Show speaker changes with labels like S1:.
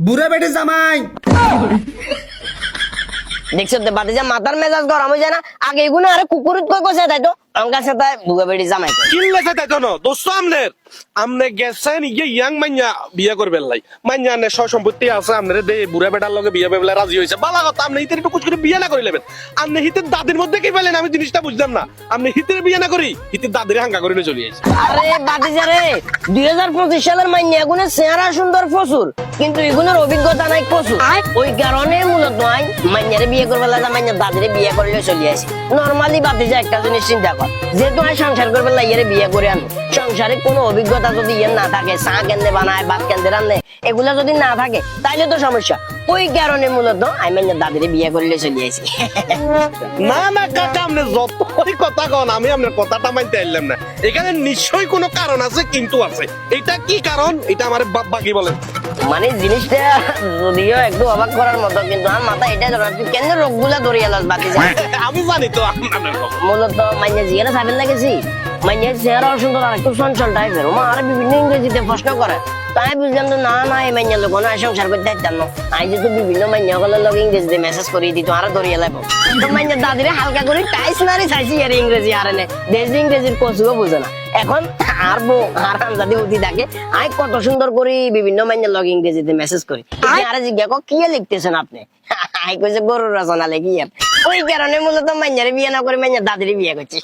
S1: বুড়া বেটে জামাই।
S2: দেখছো তো বাতিজা মাথার মেজাজ গরম হয়ে যায় না? আগে এগুলো আরে কুকুরুত কই কইছে তাই তো অঙ্কা সাথে বুয়া বেড়ি জামাই কয়।
S3: কিনলে তাই তো দোস্ত আমনে গেছেন ইয়ে ইয়াং মাইয়া বিয়ে করবেন লাই মাইয়া নে সম্পত্তি আছে আমনে দে বুড়া বেটার লগে বিয়ে বেবলা রাজি হইছে বালা কথা আমনে হিতের একটু কুছ করে বিয়ে না করে লেবেন আমনে হিতের দাদির মধ্যে কি পেলেন আমি জিনিসটা বুঝলাম না আমনে হিতের বিয়ে না করি হিতের দাদির হাঙ্গা করে চলে আইছে
S2: আরে বাতিজা রে 2025 সালের মাইয়া এগুলো চেহারা সুন্দর প্রচুর কিন্তু এগুলোর অভিজ্ঞতা নাই প্রচুর ওই কারণে মূলত আই মাইয়ারে বিয়ে করবে লাগা মাইয়া দাদিরে বিয়ে করলে চলে আসে নরমালি বাতিজা একটা জিনিস চিন্তা কর যেহেতু আমি সংসার করবে লাগিয়ে বিয়ে করে আনো সংসারে কোনো অভিজ্ঞতা যদি ইয়ে না থাকে চা কেন্দ্রে বানায় ভাত কেন্দ্রে রান্নে এগুলা যদি না থাকে তাইলে তো সমস্যা ওই কারণে মূলত আমি মাইয়া দাদিরে বিয়ে করলে চলে আসি
S3: না না কাকা আমনে যতই কথা কন আমি আপনার কথাটা মানতে আইলাম না এখানে নিশ্চয়ই কোনো কারণ আছে কিন্তু আছে এটা কি কারণ এটা আমার বাকি বলেন
S2: মানে জিনিসটা যদিও একটু অবাক করার মতো কিন্তু আমার মাথা এটা ধরা তুই কেন রোগগুলা ধরিয়ে লাস বাতি যায়
S3: আমি জানি তো আপনার কথা
S2: মূলত মাইয়া জিজ্ঞাসা সাবেন লাগেছি মাইয়া চেহারা সুন্দর আর একটু চঞ্চল টাইপের ওমা আর বিভিন্ন ইংরেজিতে প্রশ্ন করে তাই বুঝলাম তো না না এই মাইয়া লোক না সংসার করতে চাইতাম না আই যেহেতু বিভিন্ন মাইয়া গুলোর লোক ইংরেজিতে মেসেজ করিয়ে দিত আর ধরিয়ে লাগবো তো মাইয়া দাদিরে হালকা করে টাইস নারি চাইছি আর ইংরেজি আর এনে দেশ ইংরেজির কচুও বুঝে না এখন আর বউ আর যদি উঠি থাকে আই কত সুন্দর করে বিভিন্ন মাইয়া লোক ইংরেজিতে মেসেজ করি আরে জিজ্ঞাসা কি লিখতেছেন আপনি আই কইছে গরুর রচনা লেখি ওই কারণে মূলত মাইয়ারে বিয়ে না করে মাইয়া দাদিরে বিয়ে করছি